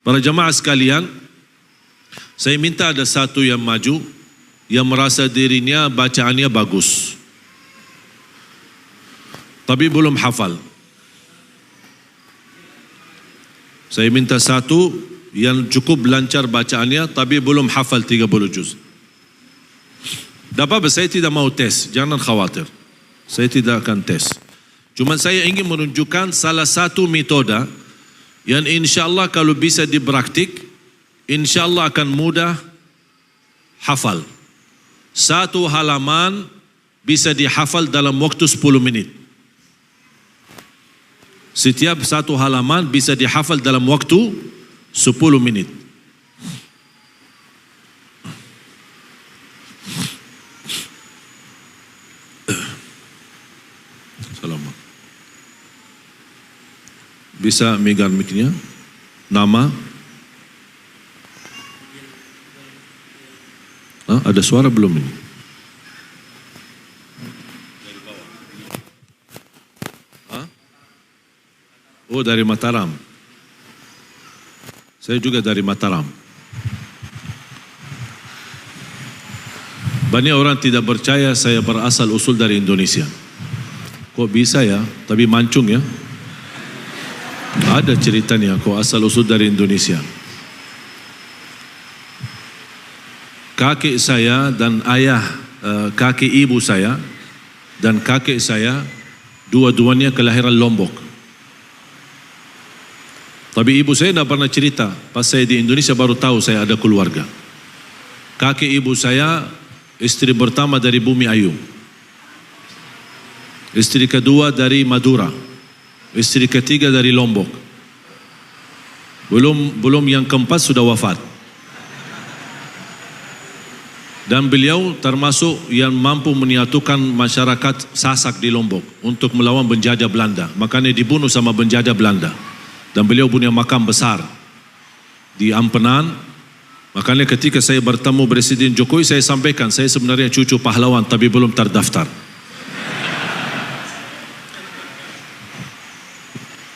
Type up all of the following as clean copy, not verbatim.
Para jamaah sekalian, saya minta ada satu yang maju, yang merasa dirinya bacaannya bagus, tapi belum hafal. Saya minta satu yang cukup lancar bacaannya, tapi belum hafal 30 juz. Tak apa, saya tidak mau tes, jangan khawatir. Saya tidak akan tes. Cuma saya ingin menunjukkan salah satu metode yang insyaAllah kalau bisa dipraktik, insyaAllah akan mudah hafal. Satu halaman bisa dihafal dalam waktu 10 menit. Setiap satu halaman bisa dihafal dalam waktu 10 menit. Bisa megang mic-nya. Nama. Ada suara belum ini? Oh, dari Mataram. Saya juga dari Mataram. Banyak orang tidak percaya saya berasal usul dari Indonesia. Kok bisa ya? Tapi mancung ya. Ada ceritanya kok asal usul dari Indonesia. Kakek saya dan kakek ibu saya dan kakek saya dua-duanya kelahiran Lombok. Tapi ibu saya tidak pernah cerita. Pas saya di Indonesia baru tahu saya ada keluarga. Kakek ibu saya istri pertama dari Bumi Ayu, istri kedua dari Madura, istri ketiga dari Lombok. Belum yang keempat sudah wafat. Dan beliau termasuk yang mampu menyatukan masyarakat Sasak di Lombok untuk melawan penjajah Belanda. Makanya dibunuh sama penjajah Belanda. Dan beliau punya makam besar di Ampenan. Makanya ketika saya bertemu Presiden Jokowi, saya sampaikan saya sebenarnya cucu pahlawan tapi belum terdaftar.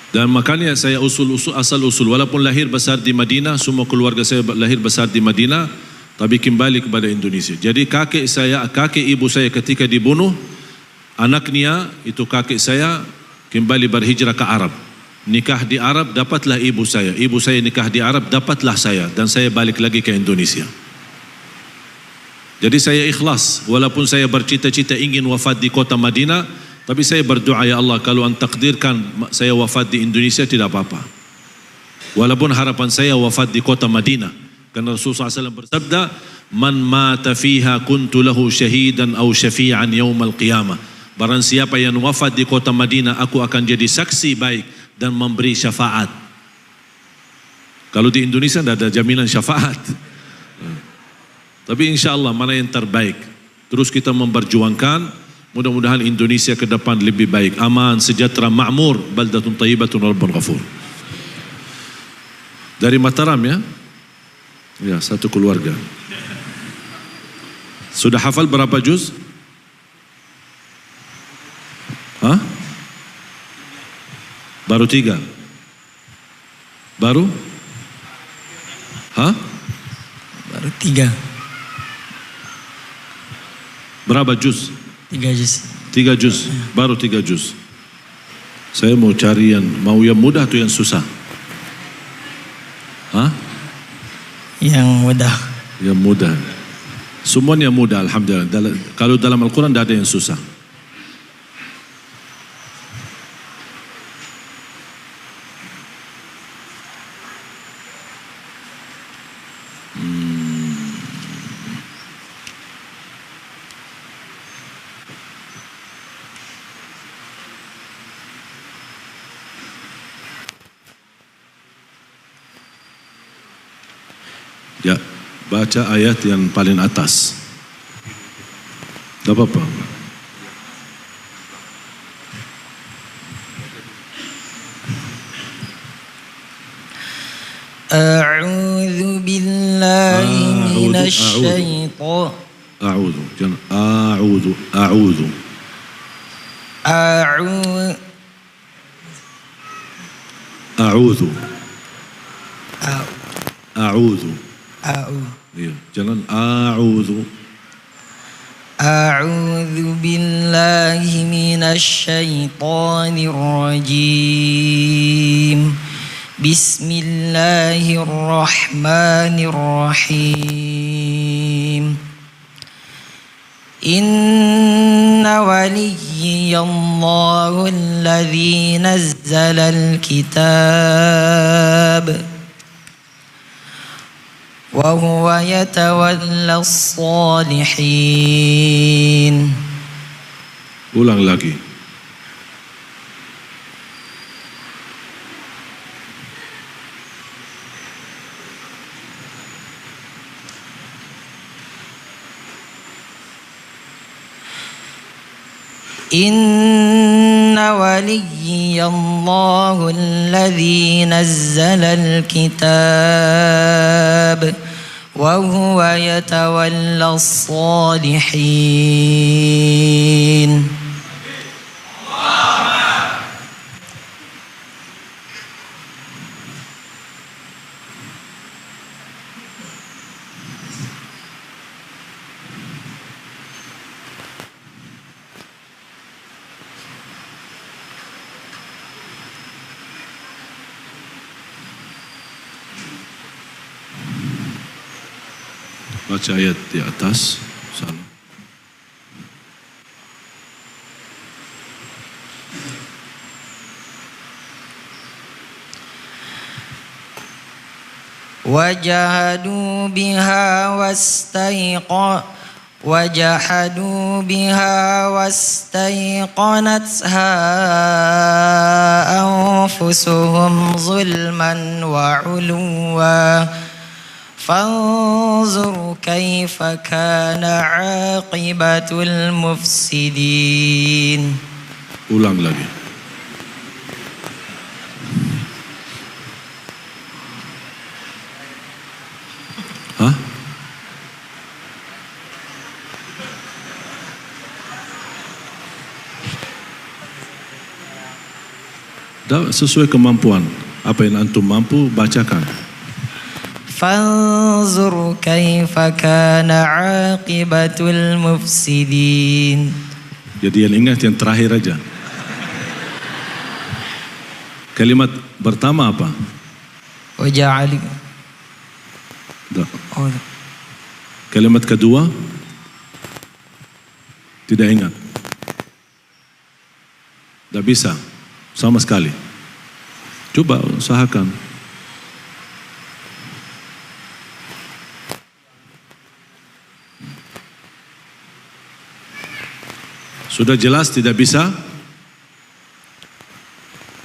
Dan makanya saya asal usul walaupun lahir besar di Madinah, semua keluarga saya lahir besar di Madinah, tapi kembali kepada Indonesia. Jadi kakek ibu saya ketika dibunuh, anaknya itu kakek saya kembali berhijrah ke Arab. Nikah di Arab, dapatlah ibu saya. Ibu saya nikah di Arab, dapatlah saya. Dan saya balik lagi ke Indonesia. Jadi saya ikhlas. Walaupun saya bercita-cita ingin wafat di kota Madinah, tapi saya berdoa, ya Allah, kalau Anda takdirkan saya wafat di Indonesia, tidak apa-apa. Walaupun harapan saya wafat di kota Madinah. Karena Rasulullah SAW bersabda, Man mata fiha kuntu lahu syahidan aw syafi'an yawmal qiyamah. Barang siapa yang wafat di kota Madinah, aku akan jadi saksi baik dan memberi syafaat. Kalau di Indonesia tidak ada jaminan syafaat. Tapi insya Allah mana yang terbaik. Terus kita memperjuangkan, mudah-mudahan Indonesia ke depan lebih baik. Aman, sejahtera, makmur, baldatun tayyibatun rabbun ghafur. Dari Mataram ya? Ya, satu keluarga. Sudah hafal berapa juz? Hah? Baru 3. Baru? Hah? Baru 3. Berapa juz? 3 juz. 3 juz. Baru 3 juz. Saya mau cari mau yang mudah atau yang susah? Hah? Yang mudah. Yang mudah. Semuanya mudah, alhamdulillah. Kalau dalam Al-Quran tidak ada yang susah. Ya, baca ayat yang paling atas. Tak apa-apa. A'udzu billahi minasy syaitan. A'udzu. Jangan a'udzu. A'udzu. A'udzu. A'udzu. A'udzu. A'u. Iya, jangan a'udzu. A'udzu billahi minasyaitonir rajim. Bismillahirrahmanirrahim. Inna waliyallahu alladhi nazzala al-kitab wa huwa yatawalla as-salihin. Ulang lagi. Inna waliyallahu alladhi nazzala al-kitab wa huwa yatawalla as-salihin. Baca ayat di atas. Salam. Wajahadu biha wastaiqanatha anfusuhum zulman wa uluwa. Fanzur kaifa kana aqibatul mufsidin. Ulang lagi. Hah? Sesuai kemampuan. Apa yang antum mampu, bacakan. Fanzur kaifa kana aqibatul mufsidin. Jadi yang ingat yang terakhir aja. Kalimat pertama apa? Waja'ali. Oh. Kalimat kedua? Tidak ingat. Tidak bisa. Sama sekali. Coba usahakan. Sudah jelas tidak bisa?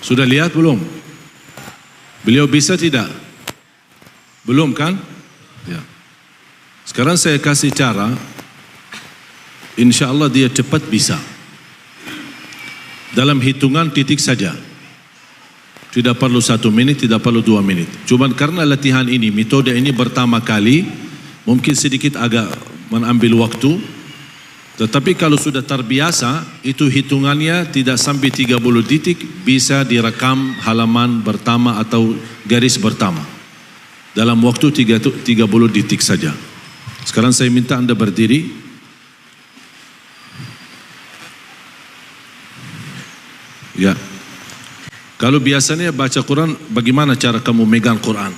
Sudah lihat belum? Beliau bisa tidak? Belum kan? Ya. Sekarang saya kasih cara, insya Allah dia cepat bisa. Dalam hitungan titik saja. Tidak perlu 1 menit, tidak perlu 2 menit. Cuman karena latihan ini, metode ini pertama kali, mungkin sedikit agak mengambil waktu. Tetapi kalau sudah terbiasa, itu hitungannya tidak sampai 30 detik, bisa direkam halaman pertama atau garis pertama. Dalam waktu 30 detik saja. Sekarang saya minta Anda berdiri. Ya. Kalau biasanya baca Quran, bagaimana cara kamu megang Quran?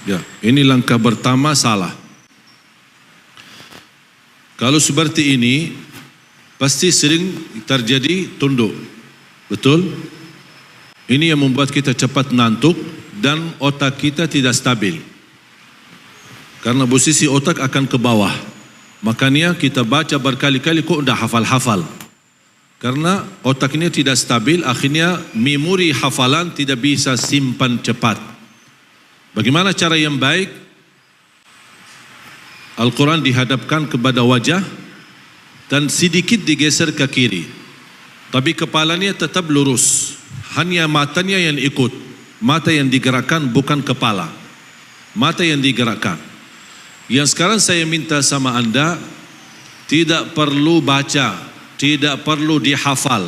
Ya, ini langkah pertama salah. Kalau seperti ini, pasti sering terjadi tunduk. Betul? Ini yang membuat kita cepat ngantuk dan otak kita tidak stabil. Karena posisi otak akan ke bawah. Makanya kita baca berkali-kali kok udah hafal-hafal. Karena otak ini tidak stabil, akhirnya memori hafalan tidak bisa simpan cepat. Bagaimana cara yang baik? Al-Quran dihadapkan kepada wajah dan sedikit digeser ke kiri. Tapi kepalanya tetap lurus. Hanya matanya yang ikut. Mata yang digerakkan bukan kepala. Mata yang digerakkan. Yang sekarang saya minta sama Anda, tidak perlu baca, tidak perlu dihafal,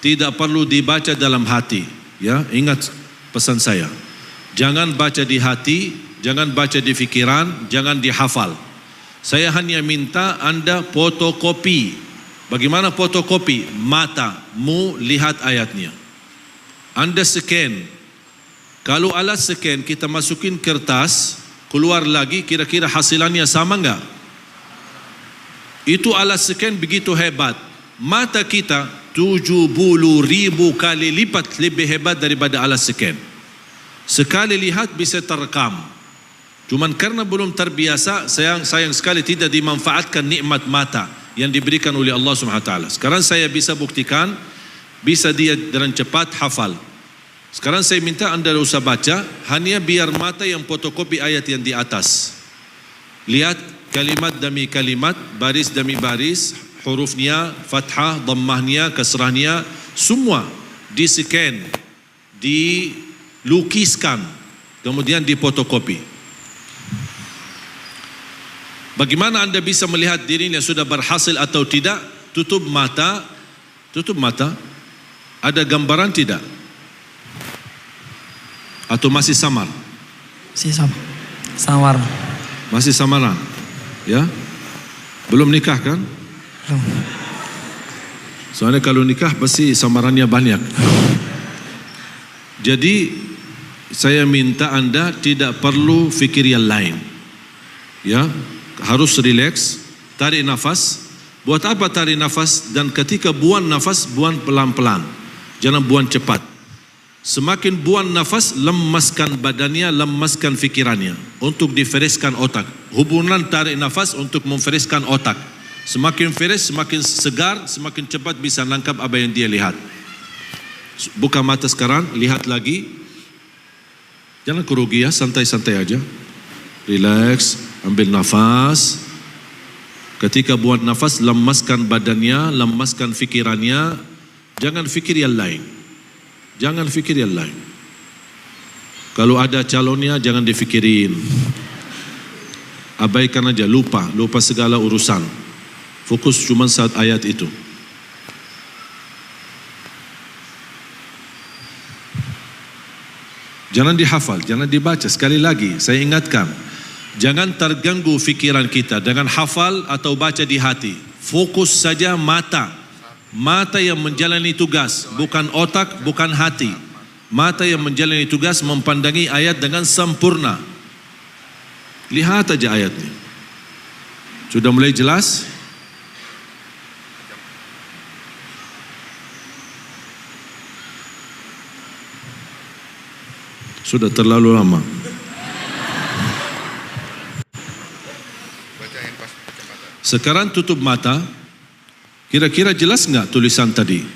tidak perlu dibaca dalam hati. Ya, ingat pesan saya. Jangan baca di hati, jangan baca di fikiran, jangan dihafal. Saya hanya minta Anda fotokopi. Bagaimana fotokopi? Matamu lihat ayatnya. Anda scan. Kalau alat scan kita masukin kertas, keluar lagi, kira-kira hasilannya sama enggak? Itu alat scan begitu hebat. Mata kita 70.000 kali lipat lebih hebat daripada alat scan. Sekali lihat bisa terekam. Cuman karena belum terbiasa, sayang sekali tidak dimanfaatkan nikmat mata yang diberikan oleh Allah SWT. Sekarang saya bisa buktikan, bisa dia dengan cepat hafal. Sekarang saya minta Anda tidak usah baca, hanya biar mata yang fotokopi ayat yang di atas. Lihat kalimat demi kalimat, baris demi baris, hurufnya, fathah, dhammahnya, kasrahnya, semua di-scan, dilukiskan, kemudian difotokopi. Bagaimana Anda bisa melihat dirinya sudah berhasil atau tidak? Tutup mata. Ada gambaran tidak? Atau masih samar? Samar. Masih samaran? Ya? Belum nikah kan? Belum. Soalnya kalau nikah pasti samarannya banyak. Jadi saya minta Anda tidak perlu fikir yang lain. Ya, harus rileks, tarik nafas. Buat apa tarik nafas? Dan ketika buang nafas, buang pelan-pelan. Jangan buang cepat. Semakin buang nafas, lemaskan badannya, lemaskan fikirannya untuk difereskan otak. Hubungan tarik nafas untuk memfereskan otak. Semakin fresh, semakin segar, semakin cepat bisa nangkap apa yang dia lihat. Buka mata sekarang, lihat lagi. Jangan kerugi ya, santai-santai aja. Relax, ambil nafas. Ketika buang nafas, lemaskan badannya, lemaskan fikirannya. Jangan fikir yang lain. Jangan fikir yang lain. Kalau ada calonnya jangan difikirin. Abaikan aja, lupa segala urusan. Fokus cuma saat ayat itu. Jangan dihafal, jangan dibaca. Sekali lagi saya ingatkan, jangan terganggu fikiran kita dengan hafal atau baca di hati. Fokus saja mata. Mata yang menjalani tugas, bukan otak, bukan hati. Mata yang menjalani tugas mempandangi ayat dengan sempurna. Lihat aja ayatnya. Sudah mulai jelas? Sudah terlalu lama. Sekarang tutup mata. Kira-kira jelas enggak tulisan tadi?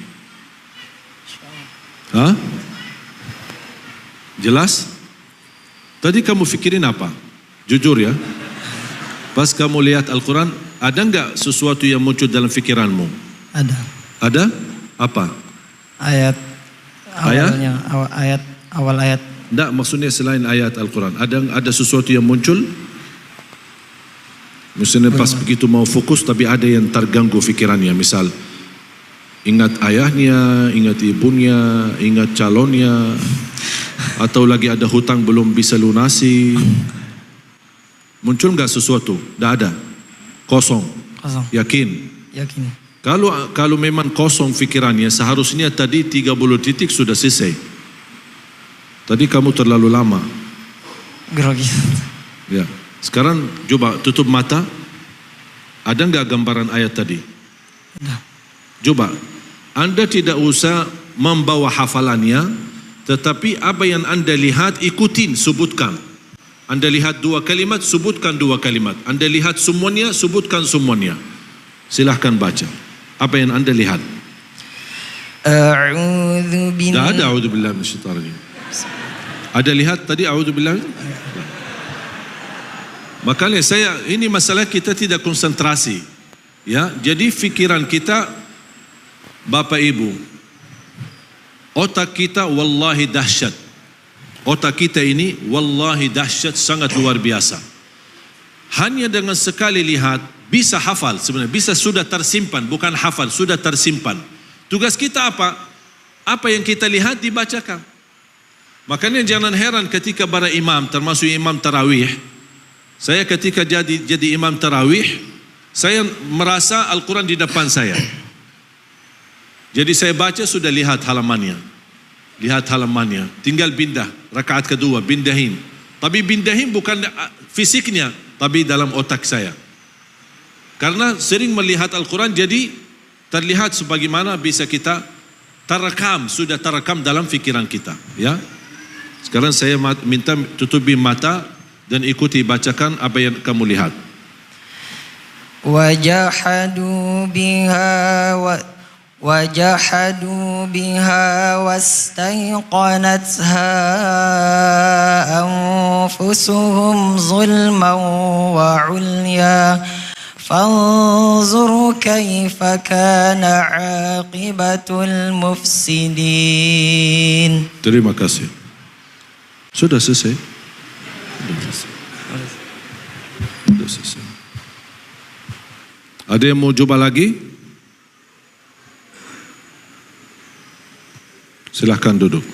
Hah? Jelas? Tadi kamu fikirin apa? Jujur ya. Pas kamu lihat Al-Quran, ada enggak sesuatu yang muncul dalam fikiranmu? Ada. Ada? Apa? Ayat awalnya, awal ayat. Enggak, maksudnya selain ayat Al-Quran. Ada sesuatu yang muncul? Misalnya pas begitu mau fokus tapi ada yang terganggu fikirannya. Misal ingat ayahnya, ingat ibunya, ingat calonnya, atau lagi ada hutang belum bisa lunasi. Muncul enggak sesuatu? Tidak ada. Kosong. Yakin? Yakin. Kalau memang kosong fikirannya, seharusnya tadi 30 titik sudah selesai. Tadi kamu terlalu lama. Grogi. Ya. Sekarang coba tutup mata. Ada enggak gambaran ayat tadi? Ada. Coba. Anda tidak usah membawa hafalannya, tetapi apa yang Anda lihat ikutin, sebutkan. Anda lihat 2 kalimat, sebutkan 2 kalimat. Anda lihat semuanya, sebutkan semuanya. Silahkan baca. Apa yang Anda lihat? A'udzu billahi. Tidak ada a'udzubillahi minasyaitonir rajim. Ada lihat tadi a'udzubillahi? Makanya ini masalah kita tidak konsentrasi. Ya, jadi fikiran kita, Bapak Ibu, otak kita wallahi dahsyat. Otak kita ini wallahi dahsyat, sangat luar biasa. Hanya dengan sekali lihat bisa hafal sebenarnya, bisa sudah tersimpan, bukan hafal, sudah tersimpan. Tugas kita apa? Apa yang kita lihat dibacakan. Makanya jangan heran ketika para imam, termasuk imam tarawih, saya ketika jadi imam tarawih, saya merasa Al-Quran di depan saya. Jadi saya baca sudah lihat halamannya. Tinggal pindah, rakaat kedua, pindahin. Tapi pindahin bukan fisiknya, tapi dalam otak saya. Karena sering melihat Al-Quran, jadi terlihat sebagaimana bisa kita sudah terekam dalam fikiran kita. Ya. Sekarang saya minta tutupi mata dan ikuti bacakan apa yang kamu lihat. Wajahadu biha wastaiqanatha anfusuhum zulman wa ulya fanzur kaifa kana aqibatul mufsidin. Terima kasih. Sudah selesai. Ada yang mau coba lagi? Silahkan duduk.